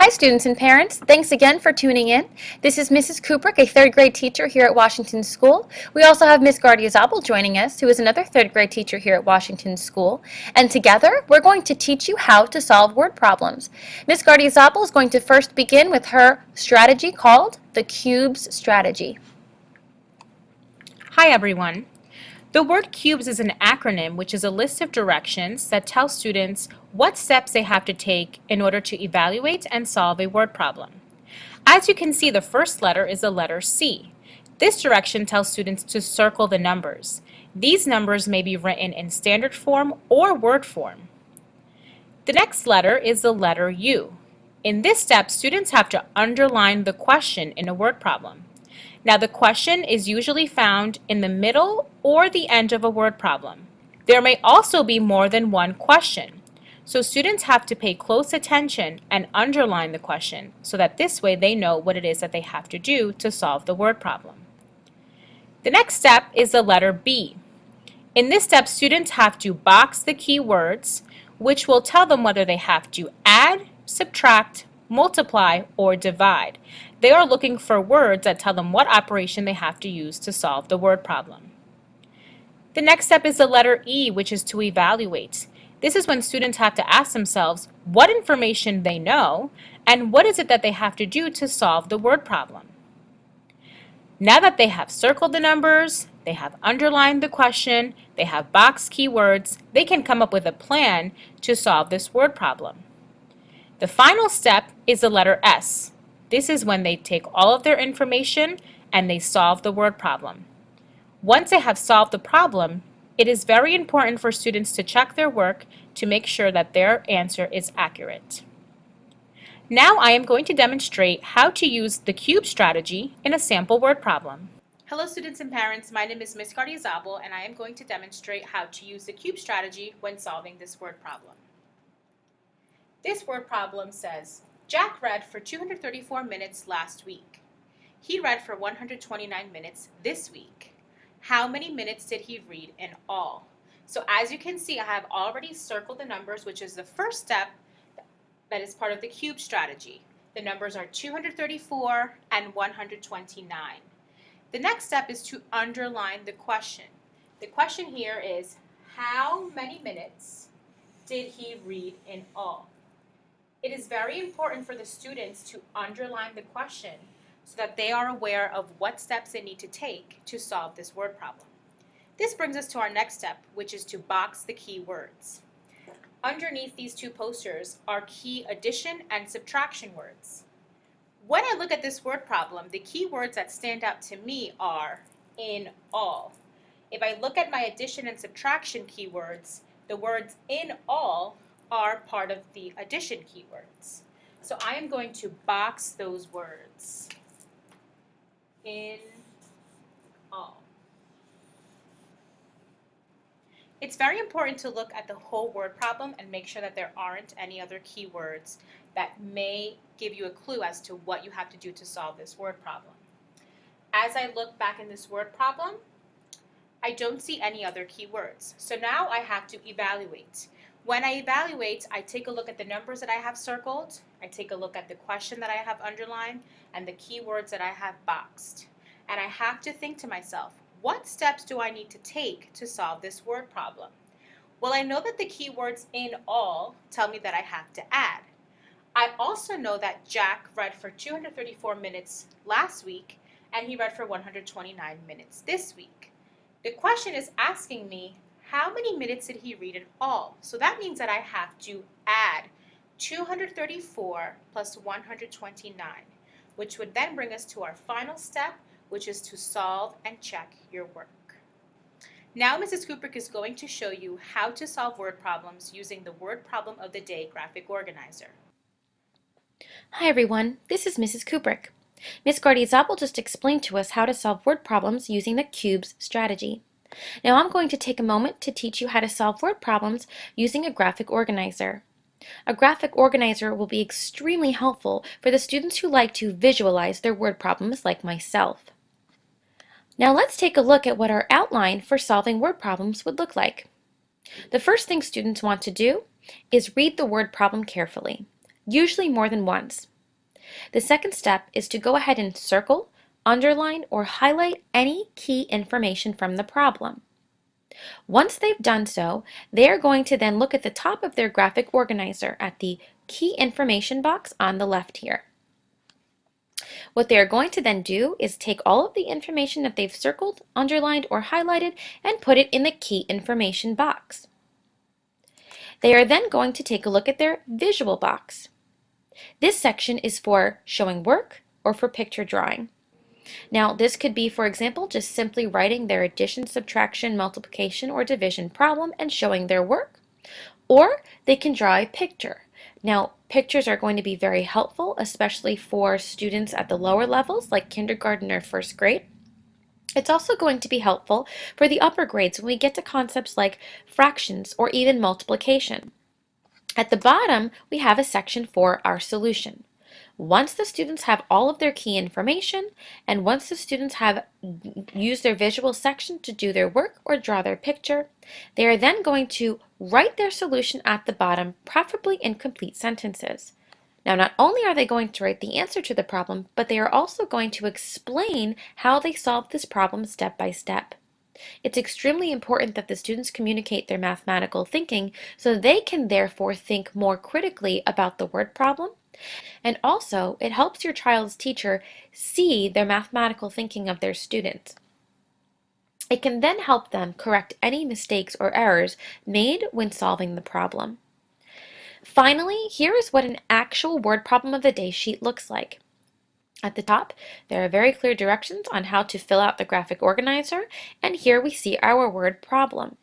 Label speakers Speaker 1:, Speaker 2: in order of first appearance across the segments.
Speaker 1: Hi students and parents, thanks again for tuning in. This is Mrs. Kubrick, a third grade teacher here at Washington School. We also have Ms. Gardiazabal joining us, who is another third grade teacher here at Washington School. And together, we're going to teach you how to solve word problems. Ms. Gardiazabal is going to first begin with her strategy called the CUBES strategy.
Speaker 2: Hi everyone. The word CUBES is an acronym which is a list of directions that tell students what steps they have to take in order to evaluate and solve a word problem. As you can see, the first letter is the letter C. This direction tells students to circle the numbers. These numbers may be written in standard form or word form. The next letter is the letter U. In this step, students have to underline the question in a word problem. Now, the question is usually found in the middle or the end of a word problem. There may also be more than one question, so students have to pay close attention and underline the question so that this way they know what it is that they have to do to solve the word problem. The next step is the letter B. In this step, students have to box the keywords, which will tell them whether they have to add, subtract, multiply, or divide. They are looking for words that tell them what operation they have to use to solve the word problem. The next step is the letter E, which is to evaluate. This is when students have to ask themselves what information they know and what is it that they have to do to solve the word problem. Now that they have circled the numbers, they have underlined the question, they have boxed keywords, they can come up with a plan to solve this word problem. The final step is the letter S. This is when they take all of their information and they solve the word problem. Once they have solved the problem, it is very important for students to check their work to make sure that their answer is accurate. Now I am going to demonstrate how to use the CUBE strategy in a sample word problem. Hello students and parents, my name is Ms. Gardiazabal and I am going to demonstrate how to use the CUBE strategy when solving this word problem. This word problem says, Jack read for 234 minutes last week. He read for 129 minutes this week. How many minutes did he read in all? So as you can see, I have already circled the numbers, which is the first step that is part of the CUBE strategy. The numbers are 234 and 129. The next step is to underline the question. The question here is, how many minutes did he read in all? It is very important for the students to underline the question so that they are aware of what steps they need to take to solve this word problem. This brings us to our next step, which is to box the key words. Underneath these two posters are key addition and subtraction words. When I look at this word problem, the key words that stand out to me are in all. If I look at my addition and subtraction keywords, the words in all are part of the addition keywords. So I am going to box those words. In all. It's very important to look at the whole word problem and make sure that there aren't any other keywords that may give you a clue as to what you have to do to solve this word problem. As I look back in this word problem, I don't see any other keywords. So now I have to evaluate. When I evaluate, I take a look at the numbers that I have circled, I take a look at the question that I have underlined, and the keywords that I have boxed. And I have to think to myself, what steps do I need to take to solve this word problem? Well, I know that the keywords in all tell me that I have to add. I also know that Jack read for 234 minutes last week, and he read for 129 minutes this week. The question is asking me, how many minutes did he read in all? So that means that I have to add 234 plus 129, which would then bring us to our final step, which is to solve and check your work. Now Mrs. Kubrick is going to show you how to solve word problems using the Word Problem of the Day graphic organizer.
Speaker 1: Hi everyone, this is Mrs. Kubrick. Ms. Gardiazabal just explained to us how to solve word problems using the CUBES strategy. Now I'm going to take a moment to teach you how to solve word problems using a graphic organizer. A graphic organizer will be extremely helpful for the students who like to visualize their word problems like myself. Now let's take a look at what our outline for solving word problems would look like. The first thing students want to do is read the word problem carefully, usually more than once. The second step is to go ahead and circle, underline, or highlight any key information from the problem. Once they've done so, they are going to then look at the top of their graphic organizer at the key information box on the left here. What they are going to then do is take all of the information that they've circled, underlined, or highlighted and put it in the key information box. They are then going to take a look at their visual box. This section is for showing work or for picture drawing. Now, this could be, for example, just simply writing their addition, subtraction, multiplication, or division problem and showing their work, or they can draw a picture. Now, pictures are going to be very helpful, especially for students at the lower levels like kindergarten or first grade. It's also going to be helpful for the upper grades when we get to concepts like fractions or even multiplication. At the bottom, we have a section for our solution. Once the students have all of their key information, and once the students have used their visual section to do their work or draw their picture, they are then going to write their solution at the bottom, preferably in complete sentences. Now, not only are they going to write the answer to the problem, but they are also going to explain how they solved this problem step by step. It's extremely important that the students communicate their mathematical thinking so they can therefore think more critically about the word problem. And also, it helps your child's teacher see their mathematical thinking of their students. It can then help them correct any mistakes or errors made when solving the problem. Finally, here is what an actual word problem of the day sheet looks like. At the top, there are very clear directions on how to fill out the graphic organizer, and here we see our word problem.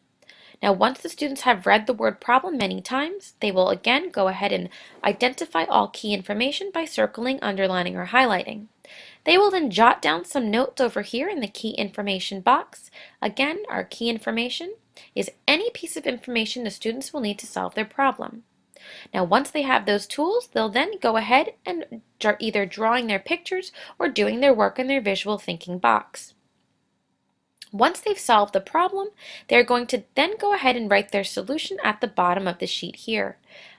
Speaker 1: Now, once the students have read the word problem many times, they will again go ahead and identify all key information by circling, underlining, or highlighting. They will then jot down some notes over here in the key information box. Again, our key information is any piece of information the students will need to solve their problem. Now, once they have those tools, they'll then go ahead and either drawing their pictures or doing their work in their visual thinking box. Once they've solved the problem, they're going to then go ahead and write their solution at the bottom of the sheet here.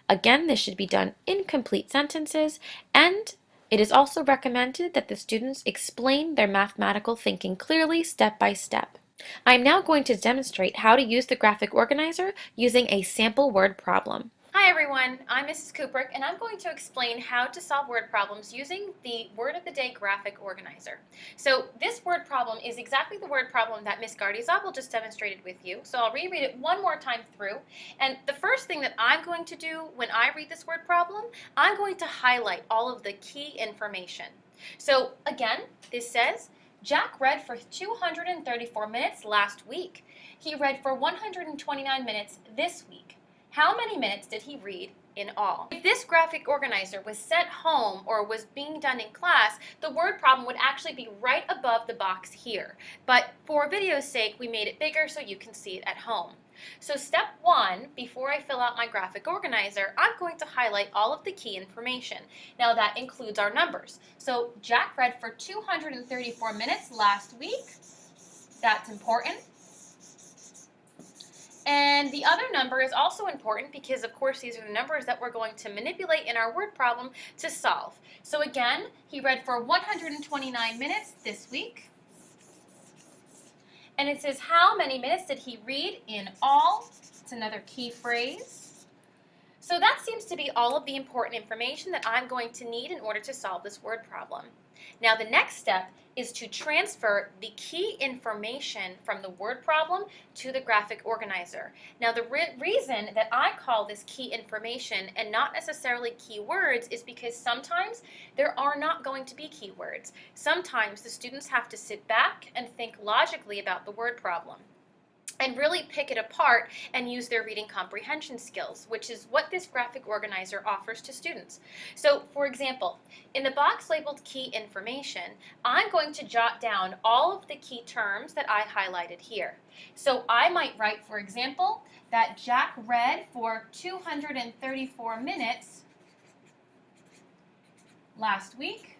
Speaker 1: Again, this should be done in complete sentences, and it is also recommended that the students explain their mathematical thinking clearly step by step. I'm now going to demonstrate how to use the graphic organizer using a sample word problem. Hi everyone, I'm Mrs. Kubrick, and I'm going to explain how to solve word problems using the Word of the Day graphic organizer. So this word problem is exactly the word problem that Ms. Gardiazabal just demonstrated with you. So I'll reread it one more time through. And the first thing that I'm going to do when I read this word problem, I'm going to highlight all of the key information. So again, this says, Jack read for 234 minutes last week. He read for 129 minutes this week. How many minutes did he read in all? If this graphic organizer was sent home or was being done in class, the word problem would actually be right above the box here. But for video's sake, we made it bigger so you can see it at home. So step one, before I fill out my graphic organizer, I'm going to highlight all of the key information. Now that includes our numbers. So Jack read for 234 minutes last week. That's important. And the other number is also important because, of course, these are the numbers that we're going to manipulate in our word problem to solve. So again, he read for 129 minutes this week. And it says, how many minutes did he read in all? It's another key phrase. So that seems to be all of the important information that I'm going to need in order to solve this word problem. Now the next step is to transfer the key information from the word problem to the graphic organizer. Now the reason that I call this key information and not necessarily keywords is because sometimes there are not going to be keywords. Sometimes the students have to sit back and think logically about the word problem and really pick it apart and use their reading comprehension skills, which is what this graphic organizer offers to students. So, for example, in the box labeled key information, I'm going to jot down all of the key terms that I highlighted here. So I might write, for example, that Jack read for 234 minutes last week.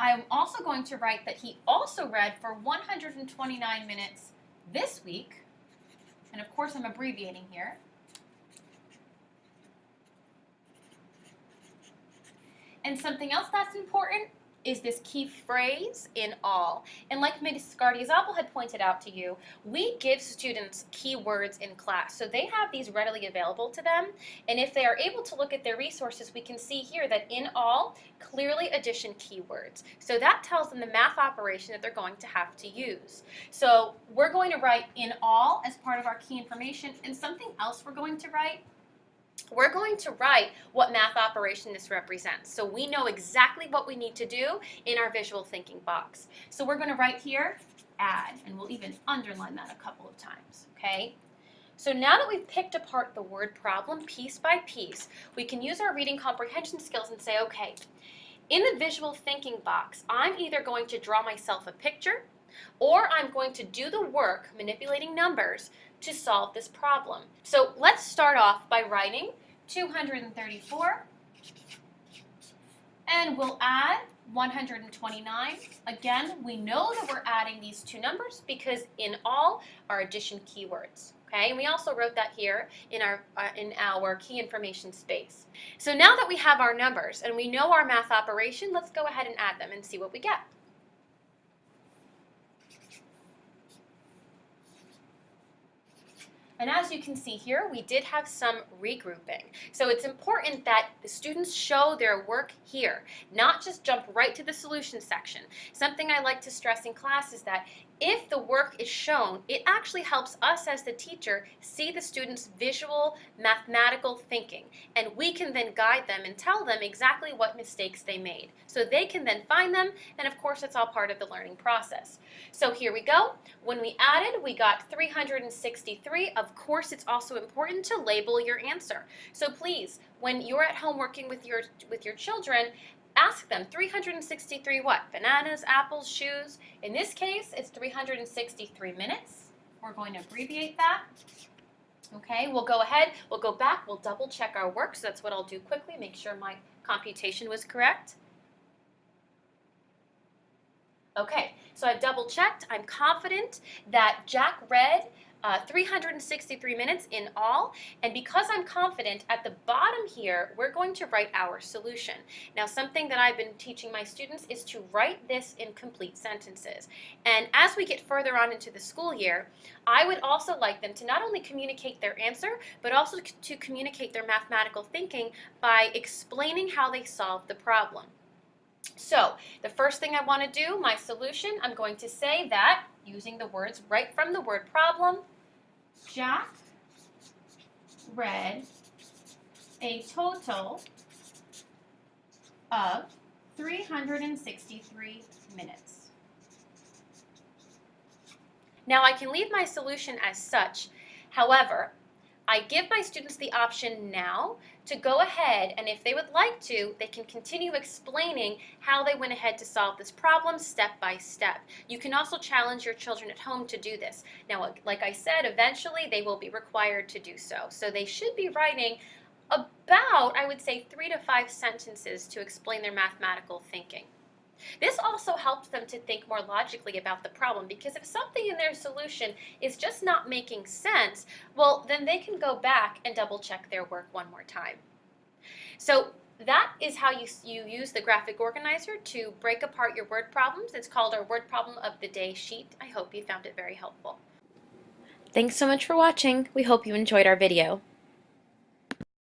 Speaker 1: I'm also going to write that he also read for 129 minutes this week, and of course I'm abbreviating here. And something else that's important is this key phrase, in all. And like Ms. Gardiazabal had pointed out to you, we give students keywords in class. So they have these readily available to them. And if they are able to look at their resources, we can see here that in all, clearly addition keywords. So that tells them the math operation that they're going to have to use. So we're going to write in all as part of our key information. And something else we're going to write, we're going to write what math operation this represents. So we know exactly what we need to do in our visual thinking box. So we're going to write here, add, and we'll even underline that a couple of times, okay? So now that we've picked apart the word problem piece by piece, we can use our reading comprehension skills and say, okay, in the visual thinking box, I'm either going to draw myself a picture or I'm going to do the work manipulating numbers to solve this problem. So let's start off by writing 234 and we'll add 129. Again, we know that we're adding these two numbers because in all are addition keywords. Okay, and we also wrote that here in our key information space. So now that we have our numbers and we know our math operation, let's go ahead and add them and see what we get. And as you can see here, we did have some regrouping. So it's important that the students show their work here, not just jump right to the solution section. Something I like to stress in class is that if the work is shown, it actually helps us as the teacher see the students' visual mathematical thinking. And we can then guide them and tell them exactly what mistakes they made. So they can then find them, and of course it's all part of the learning process. So here we go. When we added, we got 363. Of course, it's also important to label your answer. So please, when you're at home working with your children, ask them 363 what? Bananas, apples, shoes. In this case, it's 363 minutes. We're going to abbreviate that. Okay, we'll go ahead, we'll go back, we'll double check our work. So that's what I'll do quickly, make sure my computation was correct. Okay, so I've double checked. I'm confident that Jack read 363 minutes in all, and because I'm confident, at the bottom here, we're going to write our solution. Now, something that I've been teaching my students is to write this in complete sentences. And as we get further on into the school year, I would also like them to not only communicate their answer, but also to communicate their mathematical thinking by explaining how they solved the problem. So, the first thing I want to do, my solution, I'm going to say that, using the words right from the word problem, Jack read a total of 363 minutes. Now, I can leave my solution as such. However, I give my students the option now to go ahead, and if they would like to, they can continue explaining how they went ahead to solve this problem step by step. You can also challenge your children at home to do this. Now, like I said, eventually they will be required to do so. So they should be writing about, I would say, 3 to 5 sentences to explain their mathematical thinking. This also helps them to think more logically about the problem, because if something in their solution is just not making sense, well, then they can go back and double check their work one more time. So that is how you use the graphic organizer to break apart your word problems. It's called our word problem of the day sheet. I hope you found it very helpful. Thanks so much for watching. We hope you enjoyed our video.